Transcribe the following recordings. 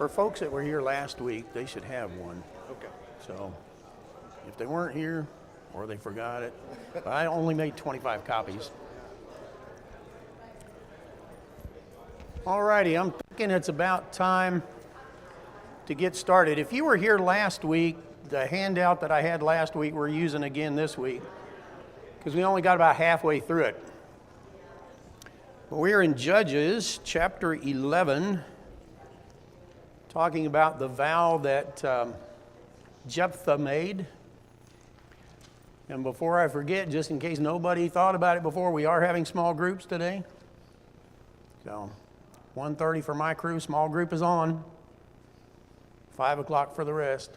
For folks that were here last week, they should have one. Okay. So if they weren't here or they forgot it, but I only made 25 copies. All righty, I'm thinking it's about time to get started. If you were here last week, the handout that I had last week we're using again this week because we only got about halfway through it. But we're in Judges chapter 11, talking about the vow that Jephthah made. And before I forget, just in case nobody thought about it before, we are having small groups today. So 1:30 for my crew, small group is on. 5 o'clock for the rest.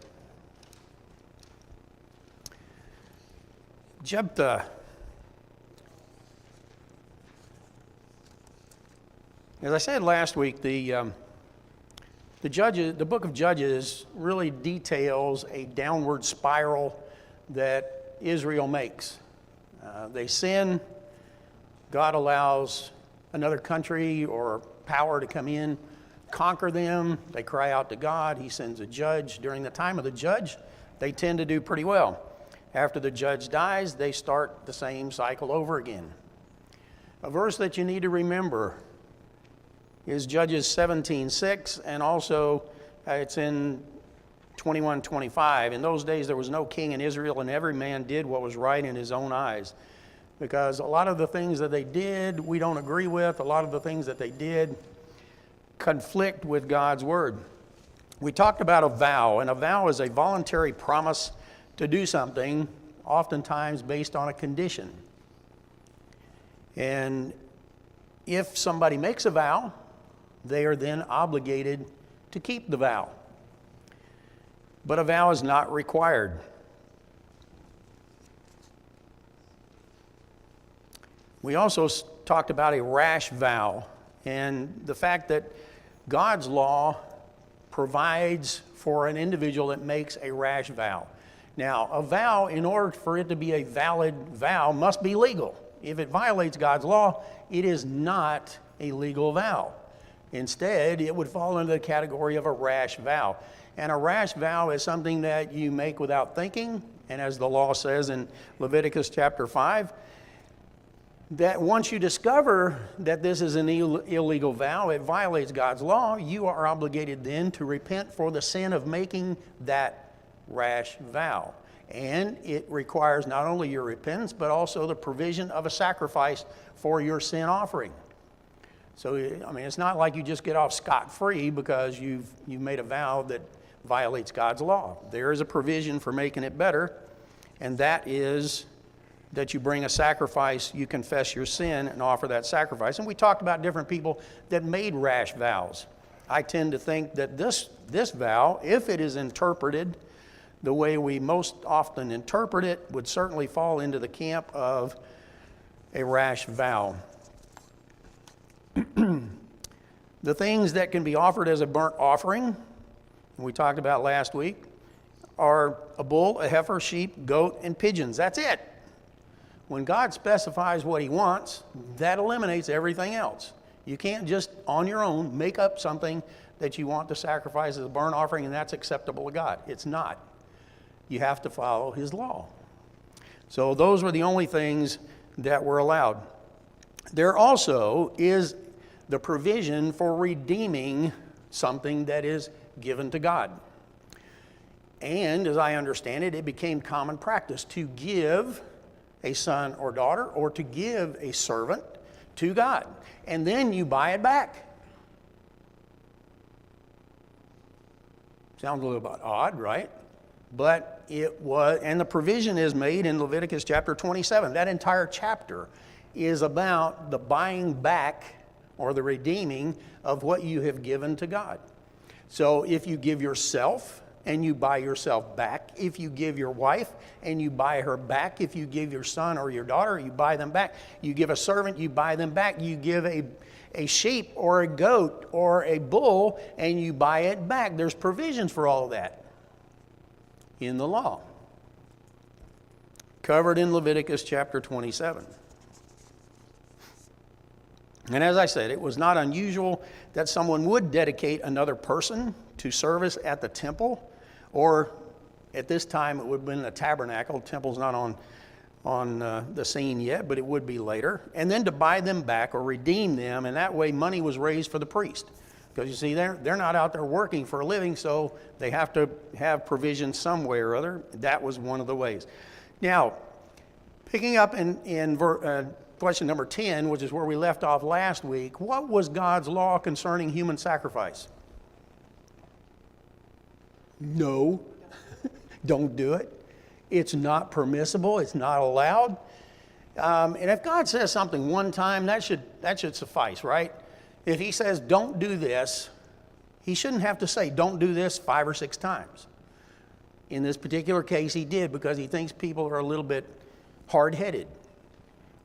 Jephthah. As I said last week, the book of Judges really details a downward spiral that Israel makes. They sin. God allows another country or power to come in, conquer them. They cry out to God. He sends a judge. During the time of the judge, they tend to do pretty well. After the judge dies, they start the same cycle over again. A verse that you need to remember is Judges 17:6, and also it's in 21:25. In those days there was no king in Israel, and every man did what was right in his own eyes. Because a lot of the things that they did we don't agree with. A lot of the things that they did conflict with God's word. We talked about a vow, and a vow is a voluntary promise to do something, oftentimes based on a condition. And if somebody makes a vow, they are then obligated to keep the vow. But a vow is not required. We also talked about a rash vow and the fact that God's law provides for an individual that makes a rash vow. Now, a vow, in order for it to be a valid vow, must be legal. If it violates God's law, it is not a legal vow. Instead, it would fall into the category of a rash vow. And a rash vow is something that you make without thinking, and as the law says in Leviticus chapter 5, that once you discover that this is an illegal vow, it violates God's law, you are obligated then to repent for the sin of making that rash vow. And it requires not only your repentance, but also the provision of a sacrifice for your sin offering. So, I mean, it's not like you just get off scot-free because you've made a vow that violates God's law. There is a provision for making it better, and that is that you bring a sacrifice, you confess your sin, and offer that sacrifice. And we talked about different people that made rash vows. I tend to think that this vow, if it is interpreted the way we most often interpret it, would certainly fall into the camp of a rash vow. The things that can be offered as a burnt offering, we talked about last week, are a bull, a heifer, sheep, goat, and pigeons. That's it. When God specifies what he wants, that eliminates everything else. You can't just on your own make up something that you want to sacrifice as a burnt offering and that's acceptable to God. It's not. You have to follow his law. So those were the only things that were allowed. There also is the provision for redeeming something that is given to God. And as I understand it, it became common practice to give a son or daughter or to give a servant to God. And then you buy it back. Sounds a little bit odd, right? But it was, and the provision is made in Leviticus chapter 27. That entire chapter is about the buying back or the redeeming of what you have given to God. So if you give yourself and you buy yourself back, if you give your wife and you buy her back, if you give your son or your daughter, you buy them back. You give a servant, you buy them back. You give a sheep or a goat or a bull and you buy it back. There's provisions for all of that in the law, covered in Leviticus chapter 27. And as I said, it was not unusual that someone would dedicate another person to service at the temple, or at this time it would have been the tabernacle. The temple's not on the scene yet, but it would be later. And then to buy them back or redeem them, and that way money was raised for the priest. Because you see, they're not out there working for a living, so they have to have provision some way or other. That was one of the ways. Now, picking up in question number 10, which is where we left off last week, what was God's law concerning human sacrifice? No, don't do it. It's not permissible. It's not allowed. And if God says something one time, that should suffice, right? If he says, don't do this, he shouldn't have to say, don't do this 5 or 6 times. In this particular case, he did, because he thinks people are a little bit hard-headed,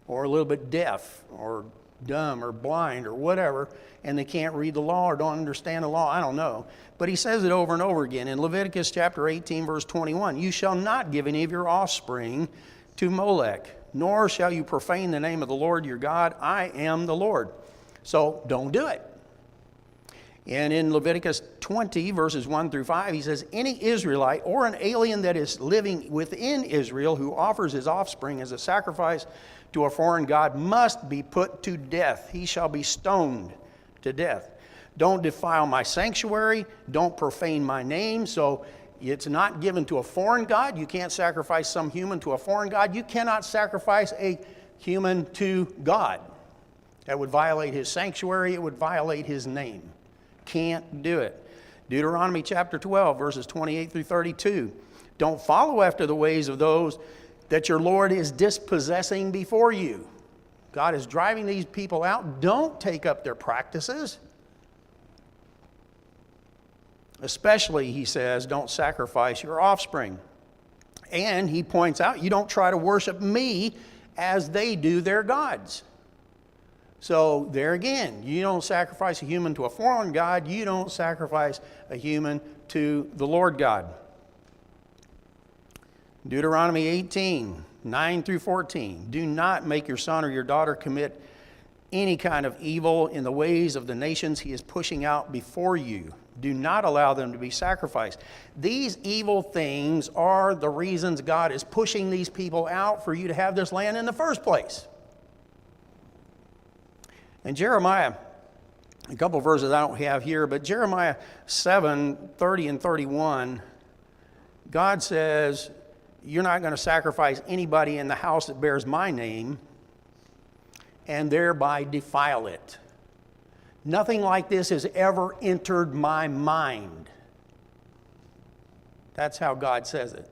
or a little bit deaf, or dumb, or blind, or whatever, and they can't read the law or don't understand the law. I don't know. But he says it over and over again. In Leviticus chapter 18, verse 21, you shall not give any of your offspring to Molech, nor shall you profane the name of the Lord your God. I am the Lord. So don't do it. And in Leviticus 20, verses 1 through 5, he says, any Israelite or an alien that is living within Israel who offers his offspring as a sacrifice to a foreign god must be put to death. He shall be stoned to death. Don't defile my sanctuary. Don't profane my name. So it's not given to a foreign god. You can't sacrifice some human to a foreign god. You cannot sacrifice a human to God. That would violate his sanctuary. It would violate his name. Can't do it. Deuteronomy chapter 12, verses 28 through 32. Don't follow after the ways of those that your Lord is dispossessing before you. God is driving these people out. Don't take up their practices. Especially, he says, don't sacrifice your offspring. And he points out, you don't try to worship me as they do their gods. So there again, you don't sacrifice a human to a foreign god. You don't sacrifice a human to the Lord God. Deuteronomy 18, 9 through 14. Do not make your son or your daughter commit any kind of evil in the ways of the nations he is pushing out before you. Do not allow them to be sacrificed. These evil things are the reasons God is pushing these people out for you to have this land in the first place. And Jeremiah, a couple of verses I don't have here, but Jeremiah 7, 30 and 31, God says, you're not going to sacrifice anybody in the house that bears my name and thereby defile it. Nothing like this has ever entered my mind. That's how God says it.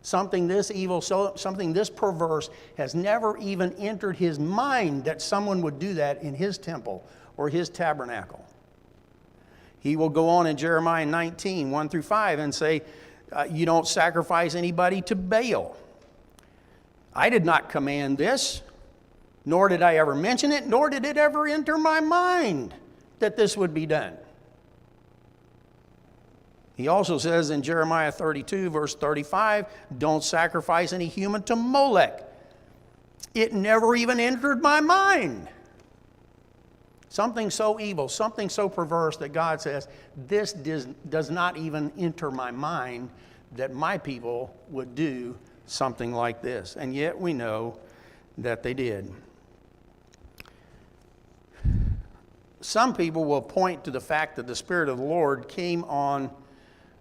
Something this evil, something this perverse has never even entered his mind that someone would do that in his temple or his tabernacle. He will go on in Jeremiah 19, 1 through 5 and say, you don't sacrifice anybody to Baal. I did not command this, nor did I ever mention it, nor did it ever enter my mind that this would be done. He also says in Jeremiah 32, verse 35, don't sacrifice any human to Molech. It never even entered my mind. Something so evil, something so perverse that God says, this does not even enter my mind that my people would do something like this. And yet we know that they did. Some people will point to the fact that the Spirit of the Lord came on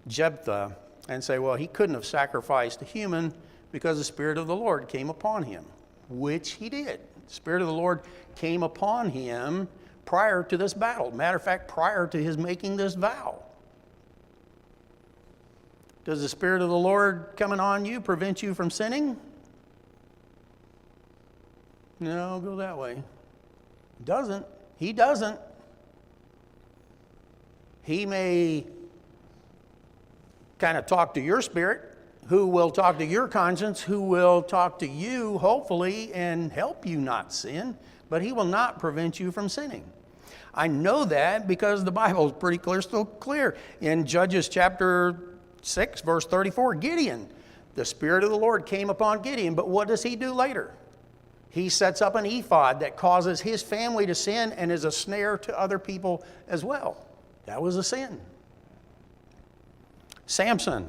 Jephthah and say, well, he couldn't have sacrificed a human because the Spirit of the Lord came upon him, which he did. The Spirit of the Lord came upon him prior to this battle. Matter of fact, prior to his making this vow. Does the Spirit of the Lord coming on you prevent you from sinning? No, go that way. Doesn't. He doesn't. He may kind of talk to your spirit, who will talk to your conscience, who will talk to you, hopefully, and help you not sin, but he will not prevent you from sinning. I know that because the Bible is pretty clear, still clear. In Judges chapter 6, verse 34, Gideon, the Spirit of the Lord came upon Gideon, but what does he do later? He sets up an ephod that causes his family to sin and is a snare to other people as well. That was a sin. Samson.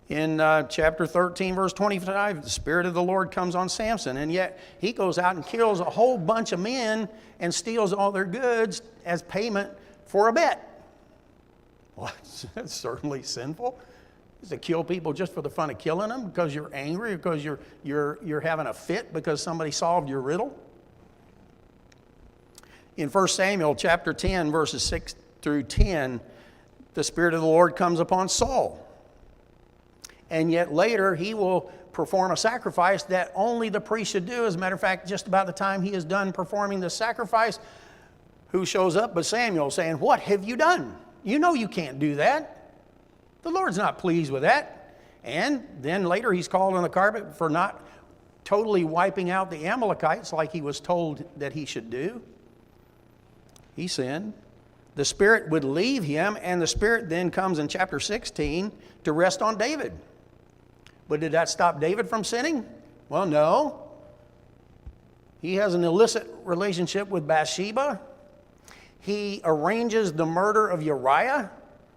In chapter 13, verse 25, the Spirit of the Lord comes on Samson, and yet he goes out and kills a whole bunch of men and steals all their goods as payment for a bet. Well, that's certainly sinful. Is to kill people just for the fun of killing them because you're angry, because you're having a fit because somebody solved your riddle? In 1 Samuel chapter 10, verses 6 through 10, the Spirit of the Lord comes upon Saul. And yet later he will perform a sacrifice that only the priest should do. As a matter of fact, just about the time he is done performing the sacrifice, who shows up but Samuel, saying, "What have you done? You know you can't do that. The Lord's not pleased with that." And then later he's called on the carpet for not totally wiping out the Amalekites like he was told that he should do. He sinned. The Spirit would leave him, and the Spirit then comes in chapter 16 to rest on David. But did that stop David from sinning? Well, no. He has an illicit relationship with Bathsheba. He arranges the murder of Uriah.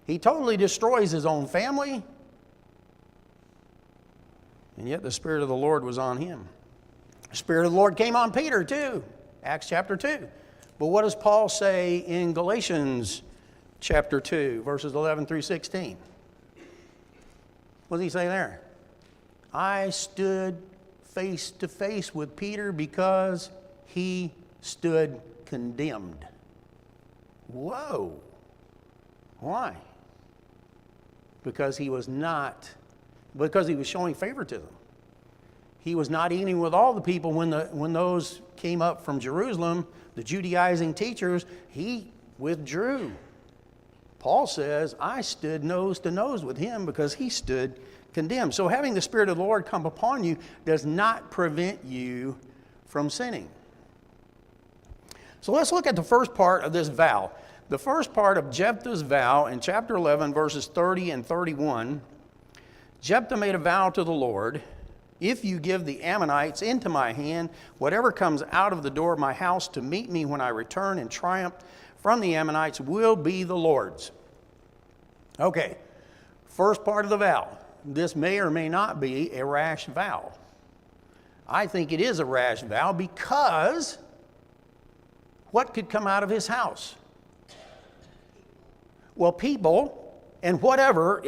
He totally destroys his own family. And yet the Spirit of the Lord was on him. The Spirit of the Lord came on Peter too. Acts chapter 2. But what does Paul say in Galatians chapter 2, verses 11 through 16? What does he say there? I stood face to face with Peter because he stood condemned. Whoa. Why? Because he was showing favoritism. He was not eating with all the people when those came up from Jerusalem, the Judaizing teachers. He withdrew. Paul says, I stood nose to nose with him because he stood condemned. So having the Spirit of the Lord come upon you does not prevent you from sinning. So let's look at the first part of this vow. The first part of Jephthah's vow in chapter 11, verses 30 and 31. Jephthah made a vow to the Lord, if you give the Ammonites into my hand, whatever comes out of the door of my house to meet me when I return in triumph from the Ammonites will be the Lord's. Okay, first part of the vow. This may or may not be a rash vow. I think it is a rash vow because what could come out of his house? Well, people and whatever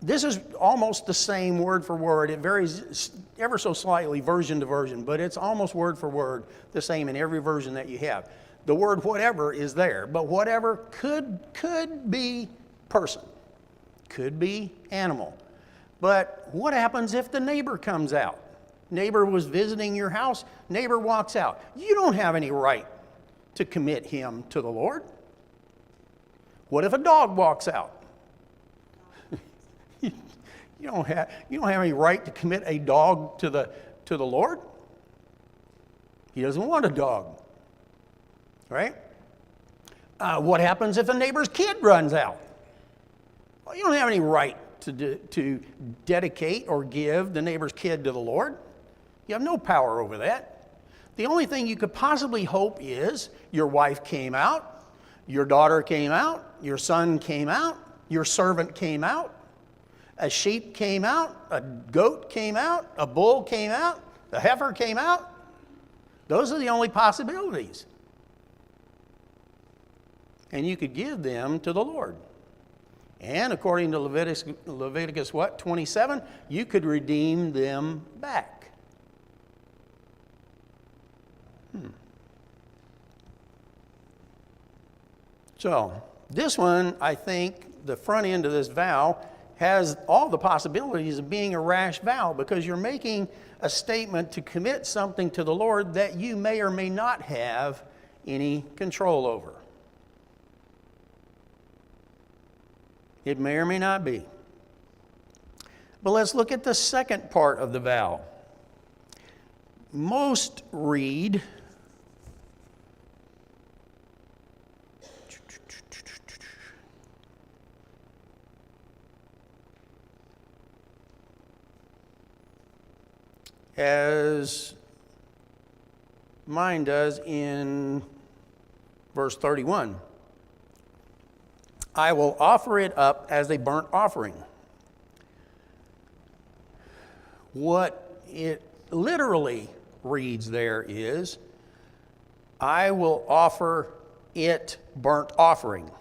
this is almost the same word for word. It varies ever so slightly version to version, but it's almost word for word the same in every version that you have. The word whatever is there, but whatever could be person, could be animal. But what happens if the neighbor comes out? Neighbor was visiting your house, neighbor walks out. You don't have any right to commit him to the Lord. What if a dog walks out? You don't have any right to commit a dog to the Lord. He doesn't want a dog, right? What happens if a neighbor's kid runs out? Well, you don't have any right to dedicate or give the neighbor's kid to the Lord. You have no power over that. The only thing you could possibly hope is your wife came out, your daughter came out, your son came out, your servant came out, a sheep came out, a goat came out, a bull came out, a heifer came out. Those are the only possibilities. And you could give them to the Lord. And according to Leviticus 27, you could redeem them back. So this one, I think, the front end of this vow has all the possibilities of being a rash vow because you're making a statement to commit something to the Lord that you may or may not have any control over. It may or may not be. But let's look at the second part of the vow. Most read as mine does in verse 31. I will offer it up as a burnt offering. What it literally reads there is, I will offer it burnt offering.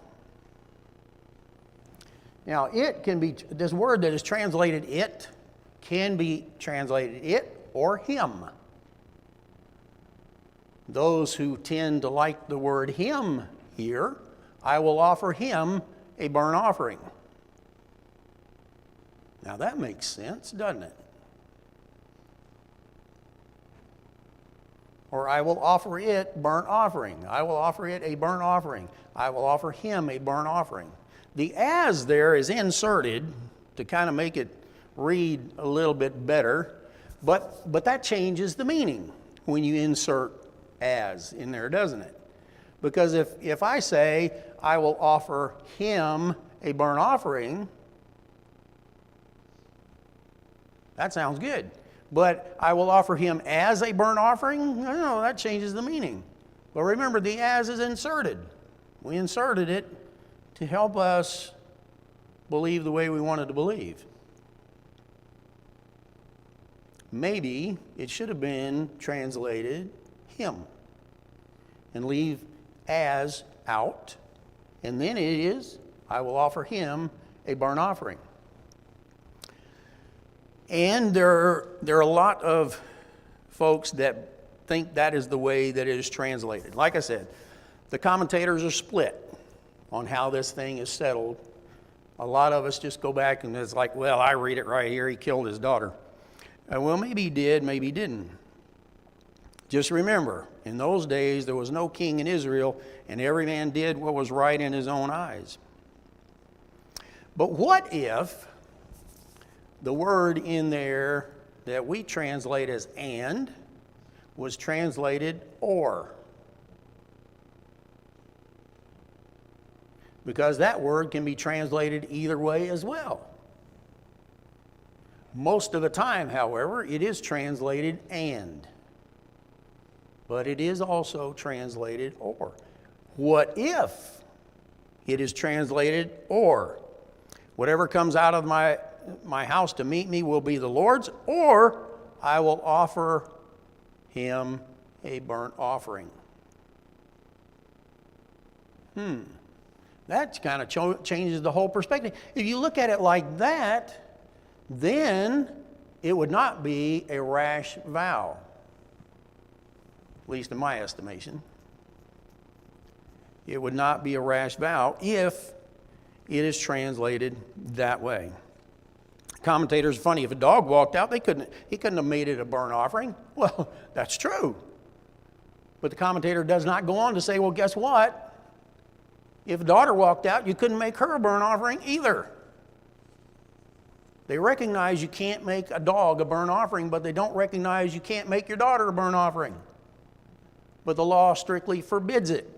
Now, it can be, this word that is translated it, can be translated it or him. Those who tend to like the word him here, I will offer him a burnt offering. Now that makes sense, doesn't it? Or I will offer it burnt offering. I will offer it a burnt offering. I will offer him a burnt offering. The as there is inserted to kind of make it read a little bit better, but that changes the meaning when you insert as in there, doesn't it? Because if I say, I will offer him a burnt offering, that sounds good. But I will offer him as a burnt offering? No, that changes the meaning. But remember, the as is inserted. We inserted it to help us believe the way we wanted to believe. Maybe it should have been translated him and leave as out, and then it is, I will offer him a burnt offering. And there are a lot of folks that think that is the way that it is translated. Like I said, the commentators are split on how this thing is settled. A lot of us just go back and it's like, well, I read it right here, he killed his daughter. Well, maybe he did, maybe he didn't. Just remember, in those days, there was no king in Israel, and every man did what was right in his own eyes. But what if the word in there that we translate as and was translated or? Because that word can be translated either way as well. Most of the time, however, it is translated and. But it is also translated or. What if it is translated or? Whatever comes out of my house to meet me will be the Lord's, or I will offer him a burnt offering. That kind of changes the whole perspective. If you look at it like that, then it would not be a rash vow, at least in my estimation. It would not be a rash vow if it is translated that way. Commentators are funny. If a dog walked out, he couldn't have made it a burnt offering. Well, that's true. But the commentator does not go on to say, well, guess what? If a daughter walked out, you couldn't make her a burnt offering either. They recognize you can't make a dog a burnt offering, but they don't recognize you can't make your daughter a burnt offering. But the law strictly forbids it.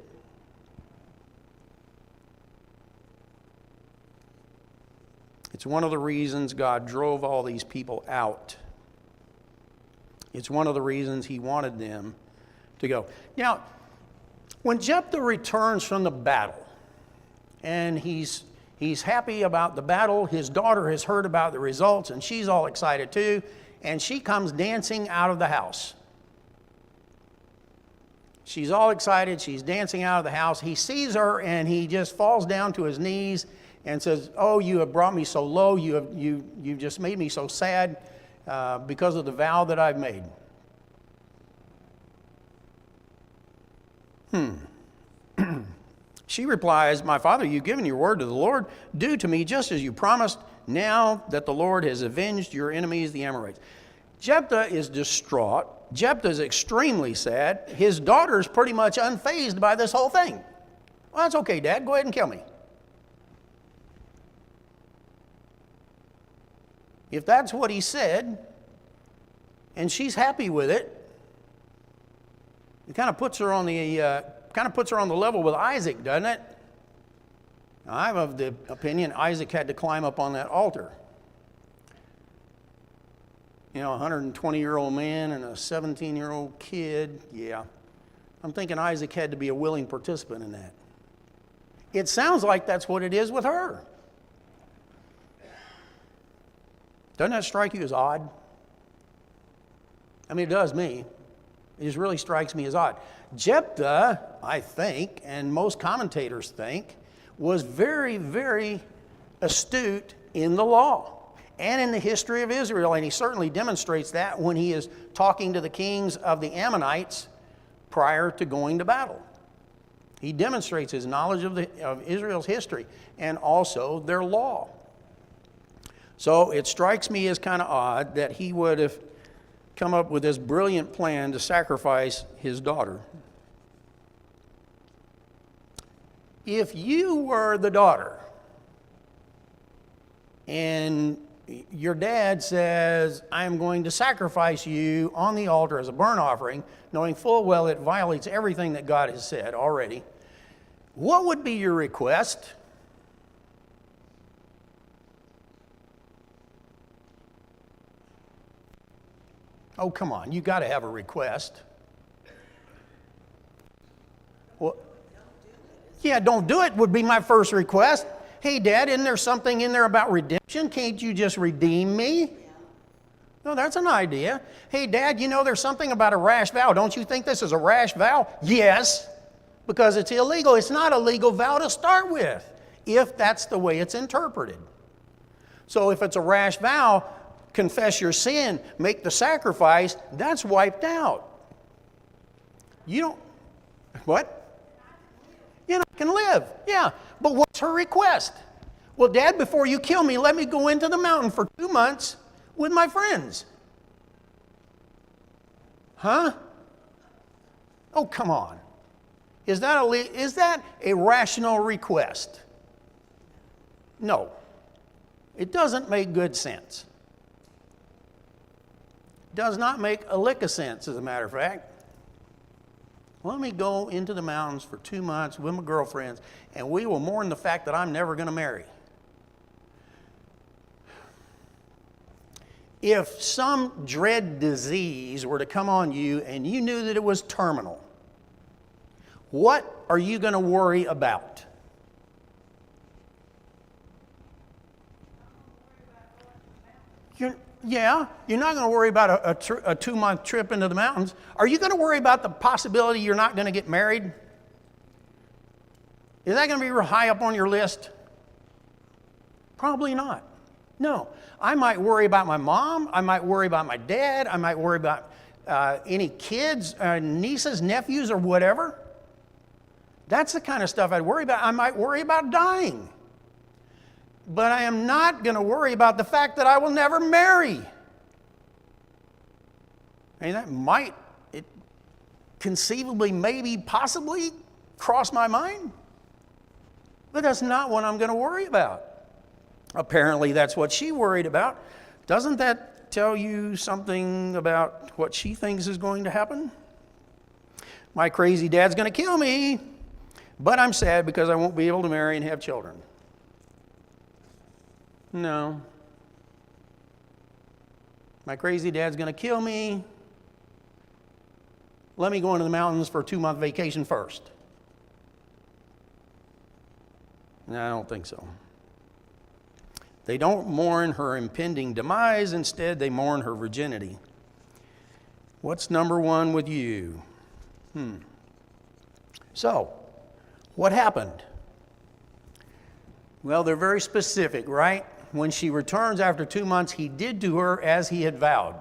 It's one of the reasons God drove all these people out. It's one of the reasons he wanted them to go. Now, when Jephthah returns from the battle, and he's happy about the battle, his daughter has heard about the results, and she's all excited too, and she comes dancing out of the house. She's all excited, she's dancing out of the house. He sees her, and he just falls down to his knees and says, oh, you have brought me so low, you've just made me so sad because of the vow that I've made. She replies, my father, you've given your word to the Lord. Do to me just as you promised, now that the Lord has avenged your enemies, the Amorites. Jephthah is distraught. Jephthah is extremely sad. His daughter's pretty much unfazed by this whole thing. Well, that's okay, Dad. Go ahead and kill me. If that's what he said, and she's happy with it, it kind of puts her on the level with Isaac, doesn't it? Now, I'm of the opinion Isaac had to climb up on that altar. You know, a 120-year-old man and a 17-year-old kid, yeah. I'm thinking Isaac had to be a willing participant in that. It sounds like that's what it is with her. Doesn't that strike you as odd? I mean, it does me. It just really strikes me as odd. Jephthah, I think, and most commentators think, was very, very astute in the law and in the history of Israel, and he certainly demonstrates that when he is talking to the kings of the Ammonites prior to going to battle. He demonstrates his knowledge of Israel's history and also their law. So it strikes me as kind of odd that he would have come up with this brilliant plan to sacrifice his daughter. If you were the daughter and your dad says, I'm going to sacrifice you on the altar as a burnt offering, knowing full well it violates everything that God has said already, what would be your request? Oh, come on, you got to have a request. Well, yeah, don't do it would be my first request. Hey, Dad, isn't there something in there about redemption? Can't you just redeem me? No, that's an idea. Hey, Dad, you know there's something about a rash vow. Don't you think this is a rash vow? Yes, because it's illegal. It's not a legal vow to start with, if that's the way it's interpreted. So if it's a rash vow, confess your sin, make the sacrifice, that's wiped out. You don't, what? You know, I can live, yeah. But what's her request? Well, Dad, before you kill me, let me go into the mountain for 2 months with my friends. Huh? Oh, come on. Is that a rational request? No. It doesn't make good sense. Does not make a lick of sense, as a matter of fact. Let me go into the mountains for 2 months with my girlfriends, and we will mourn the fact that I'm never going to marry. If some dread disease were to come on you and you knew that it was terminal, what are you going to worry about? You're not going to worry about a 2-month trip into the mountains. Are you going to worry about the possibility you're not going to get married? Is that going to be real high up on your list? Probably not. No. I might worry about my mom. I might worry about my dad. I might worry about any kids, nieces, nephews, or whatever. That's the kind of stuff I'd worry about. I might worry about dying. But I am not going to worry about the fact that I will never marry. I mean, that might, conceivably, maybe, possibly cross my mind. But that's not what I'm going to worry about. Apparently, that's what she worried about. Doesn't that tell you something about what she thinks is going to happen? My crazy dad's going to kill me, but I'm sad because I won't be able to marry and have children. No. My crazy dad's going to kill me. Let me go into the mountains for a 2-month vacation first. No, I don't think so. They don't mourn her impending demise. Instead, they mourn her virginity. What's number one with you? So, what happened? Well, they're very specific, right? When she returns after 2 months, he did to her as he had vowed.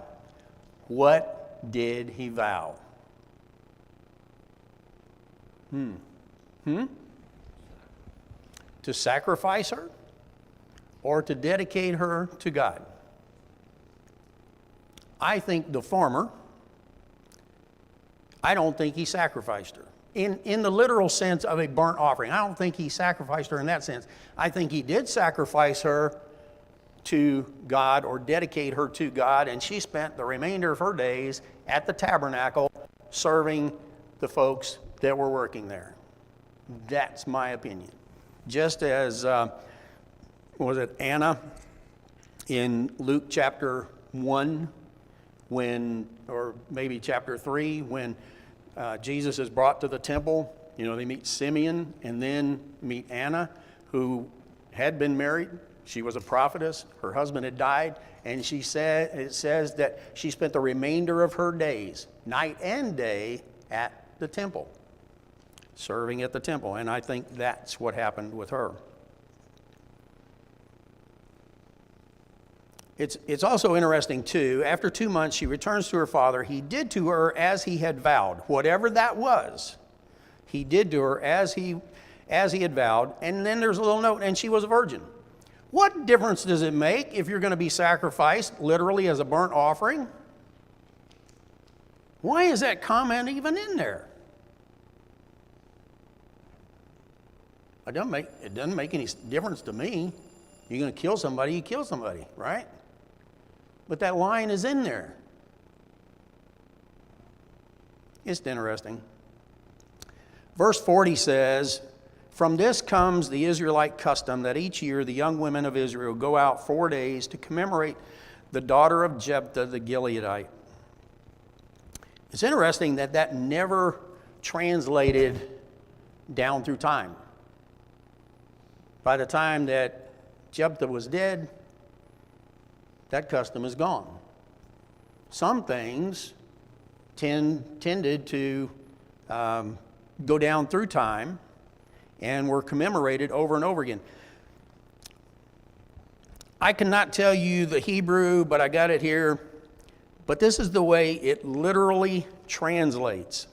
What did he vow? To sacrifice her or to dedicate her to God? I think the former. I don't think he sacrificed her. In the literal sense of a burnt offering. I don't think he sacrificed her in that sense. I think he did sacrifice her to God or dedicate her to God, and she spent the remainder of her days at the tabernacle serving the folks that were working there. That's my opinion. Just as, Anna in Luke chapter 1, or maybe chapter 3, when Jesus is brought to the temple, You know, they meet Simeon and then meet Anna, who had been married. She was a prophetess. Her husband had died. And it says that she spent the remainder of her days, night and day, at the temple, serving at the temple. And I think that's what happened with her. It's also interesting, too, after 2 months, she returns to her father. He did to her as he had vowed. Whatever that was, he did to her as he had vowed. And then there's a little note, and she was a virgin. What difference does it make if you're going to be sacrificed literally as a burnt offering? Why is that comment even in there? It doesn't make any difference to me. You're going to kill somebody, you kill somebody, right? But that line is in there. It's interesting. Verse 40 says, "From this comes the Israelite custom that each year the young women of Israel go out 4 days to commemorate the daughter of Jephthah the Gileadite." It's interesting that that never translated down through time. By the time that Jephthah was dead, that custom is gone. Some things tended to go down through time and were commemorated over and over again. I cannot tell you the Hebrew, but I got it here. But this is the way it literally translates.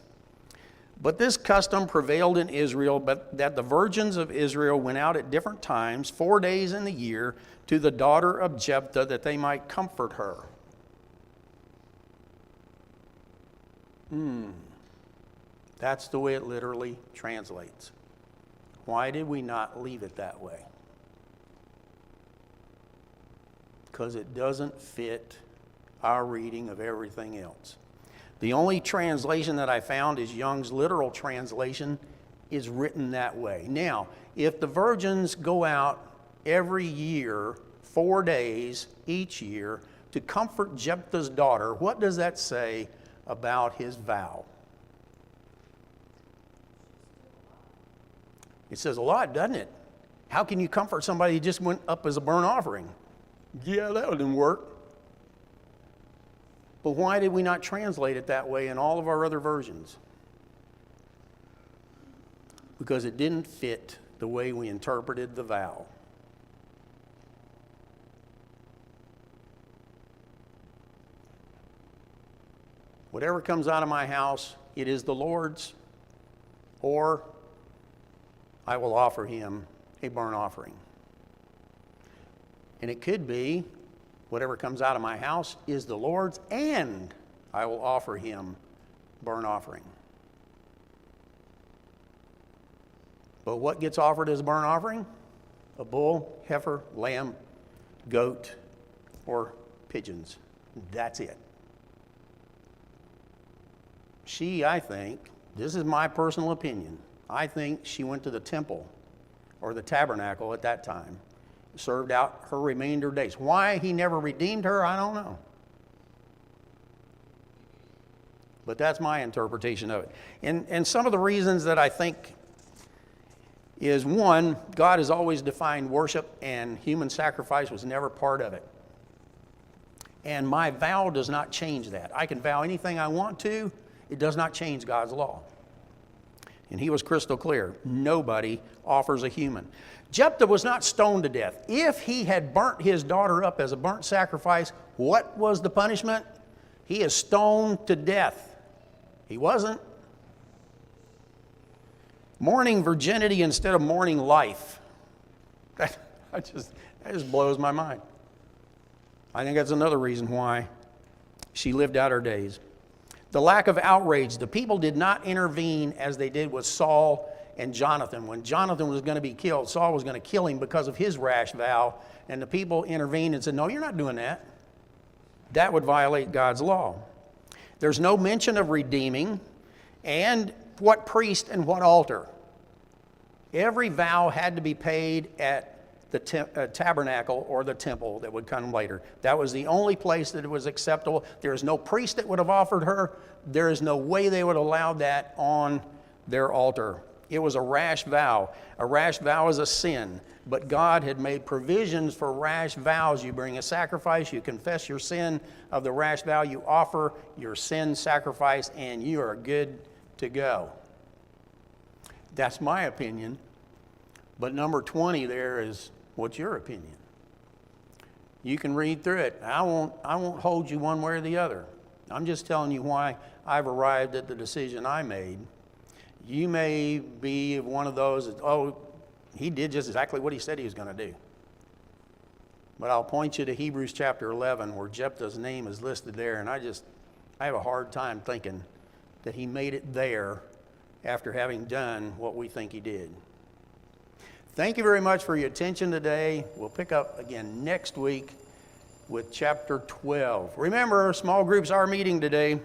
"But this custom prevailed in Israel, but that the virgins of Israel went out at different times, 4 days in the year, to the daughter of Jephthah, that they might comfort her." That's the way it literally translates. Why did we not leave it that way? Because it doesn't fit our reading of everything else. The only translation that I found is Young's literal translation is written that way. Now, if the virgins go out every year, 4 days each year, to comfort Jephthah's daughter, what does that say about his vow? It says a lot, doesn't it? How can you comfort somebody who just went up as a burnt offering? Yeah, that didn't work. But why did we not translate it that way in all of our other versions? Because it didn't fit the way we interpreted the vow. Whatever comes out of my house, it is the Lord's, or I will offer him a burnt offering. And it could be, whatever comes out of my house is the Lord's, and I will offer him burnt offering. But what gets offered as a burnt offering? A bull, heifer, lamb, goat, or pigeons. That's it. She, I think, this is my personal opinion, I think she went to the temple or the tabernacle at that time, served out her remainder days. Why he never redeemed her, I don't know. But that's my interpretation of it. And some of the reasons that I think is, one, God has always defined worship, and human sacrifice was never part of it. And my vow does not change that. I can vow anything I want to. It does not change God's law. And he was crystal clear. Nobody offers a human. Jephthah was not stoned to death. If he had burnt his daughter up as a burnt sacrifice, what was the punishment? He is stoned to death. He wasn't. Mourning virginity instead of mourning life. That just blows my mind. I think that's another reason why she lived out her days. The lack of outrage. The people did not intervene as they did with Saul and Jonathan. When Jonathan was going to be killed, Saul was going to kill him because of his rash vow, and the people intervened and said, no, you're not doing that. That would violate God's law. There's no mention of redeeming, and what priest and what altar. Every vow had to be paid at the tabernacle or the temple that would come later. That was the only place that it was acceptable. There is no priest that would have offered her. There is no way they would allow that on their altar. It was a rash vow. A rash vow is a sin, but God had made provisions for rash vows. You bring a sacrifice, you confess your sin of the rash vow, you offer your sin sacrifice, and you are good to go. That's my opinion. But number 20 there is, what's your opinion? You can read through it. I won't hold you one way or the other. I'm just telling you why I've arrived at the decision I made. You may be one of those that, oh, he did just exactly what he said he was going to do. But I'll point you to Hebrews chapter 11 where Jephthah's name is listed there, and I have a hard time thinking that he made it there after having done what we think he did. Thank you very much for your attention today. We'll pick up again next week with chapter 12. Remember, small groups are meeting today.